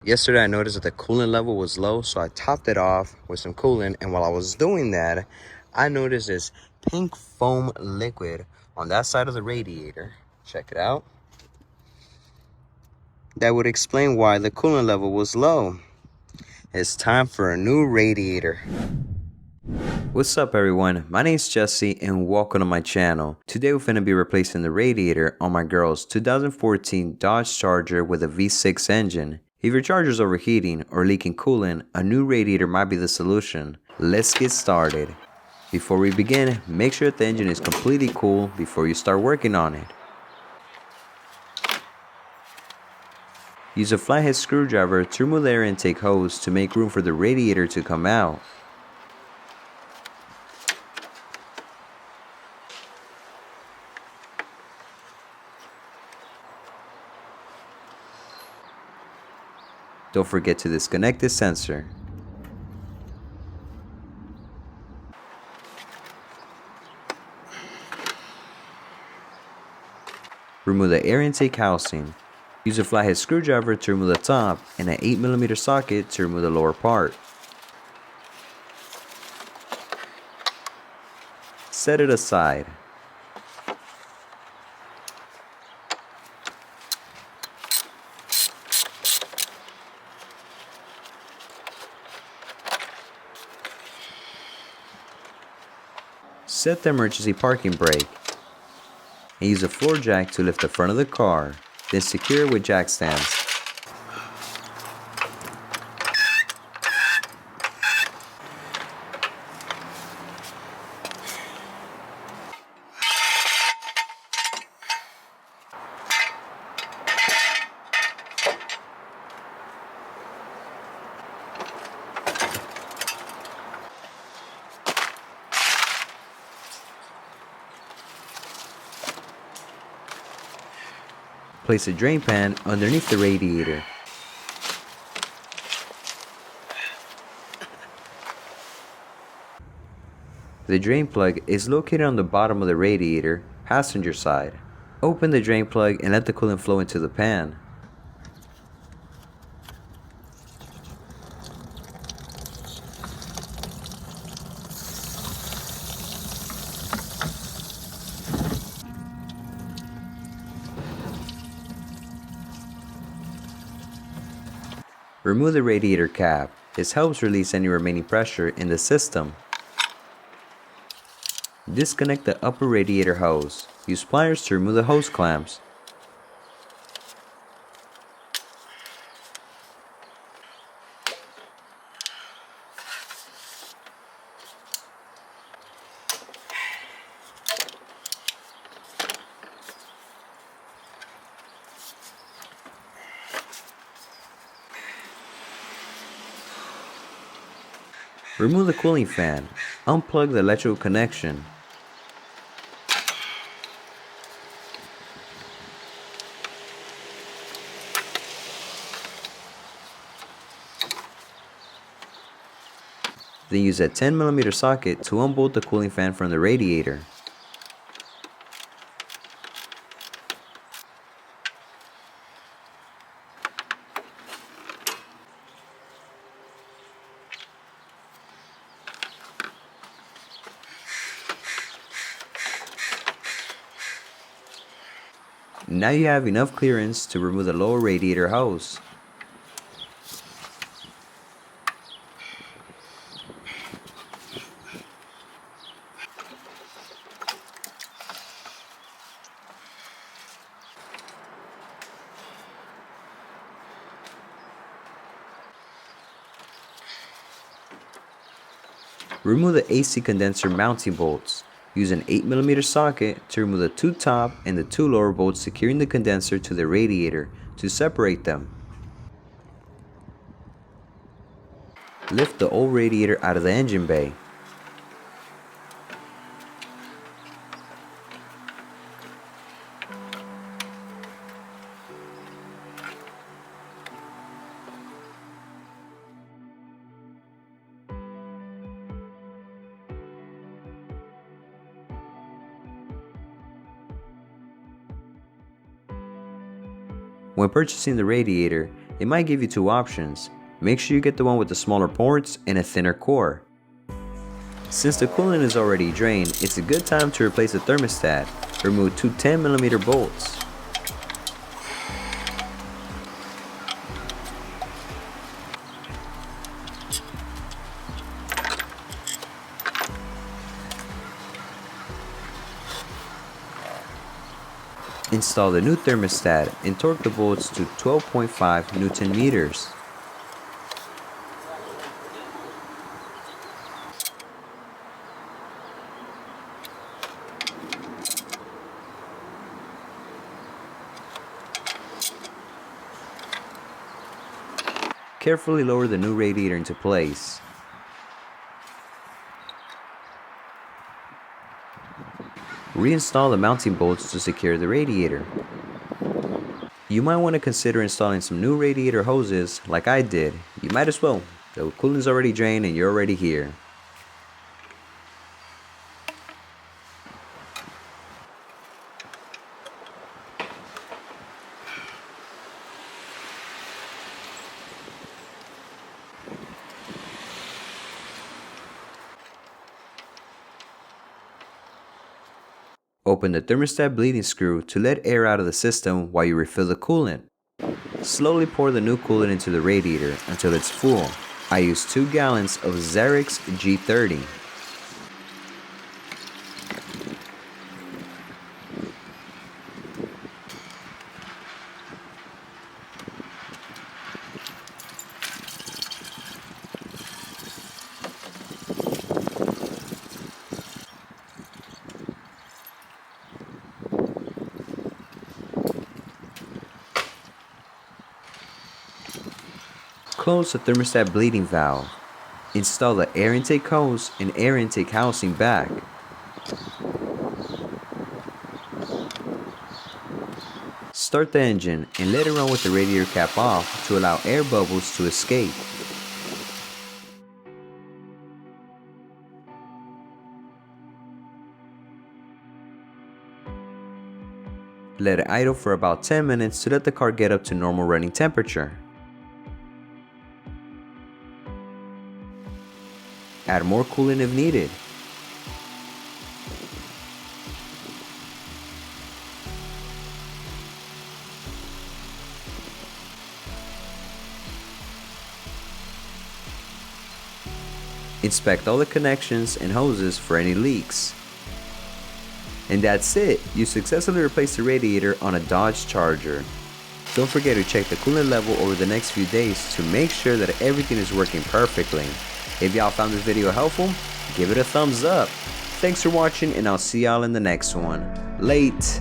Yesterday I noticed that the coolant level was low, so I topped it off with some coolant, and while I was doing that, I noticed this pink foam liquid on that side of the radiator. Check it out. That would explain why the coolant level was low. It's time for a new radiator. What's up everyone, my name is Jesse and welcome to my channel. Today we're finna be replacing the radiator on my girl's 2014 Dodge Charger with a V6 engine. If your Charger's overheating or leaking coolant, a new radiator might be the solution. Let's get started. Before we begin, make sure that the engine is completely cool before you start working on it. Use a flathead screwdriver to remove the air intake hose to make room for the radiator to come out. Don't forget to disconnect this sensor. Remove the air intake housing. Use a flathead screwdriver to remove the top and an 8mm socket to remove the lower part. Set it aside. Set the emergency parking brake and use a floor jack to lift the front of the car, then secure it with jack stands. Place a drain pan underneath the radiator. The drain plug is located on the bottom of the radiator, passenger side. Open the drain plug and let the coolant flow into the pan. Remove the radiator cap. This helps release any remaining pressure in the system. Disconnect the upper radiator hose. Use pliers to remove the hose clamps. Remove the cooling fan. Unplug the electrical connection. Then use a 10mm socket to unbolt the cooling fan from the radiator. Now you have enough clearance to remove the lower radiator hose. Remove the AC condenser mounting bolts. Use an 8mm socket to remove the two top and the two lower bolts securing the condenser to the radiator to separate them. Lift the old radiator out of the engine bay. When purchasing the radiator, It might give you two options. Make sure you get the one with the smaller ports and a thinner core. Since the coolant is already drained, it's a good time to replace the thermostat. Remove two 10mm bolts. Install the new thermostat and torque the bolts to 12.5 Newton meters. Carefully lower the new radiator into place. Reinstall the mounting bolts to secure the radiator. You might want to consider installing some new radiator hoses like I did. You might as well. The coolant is already drained and you're already here. Open the thermostat bleeding screw to let air out of the system while you refill the coolant. Slowly pour the new coolant into the radiator until it's full. I use 2 gallons of Xerix G30. Close the thermostat bleeding valve. Install the air intake hose and air intake housing back. Start the engine and let it run with the radiator cap off to allow air bubbles to escape. Let it idle for about 10 minutes to let the car get up to normal running temperature. Add more coolant if needed. Inspect all the connections and hoses for any leaks. And that's it! You successfully replaced the radiator on a Dodge Charger. Don't forget to check the coolant level over the next few days to make sure that everything is working perfectly. If y'all found this video helpful, give it a thumbs up. Thanks for watching and I'll see y'all in the next one. Late!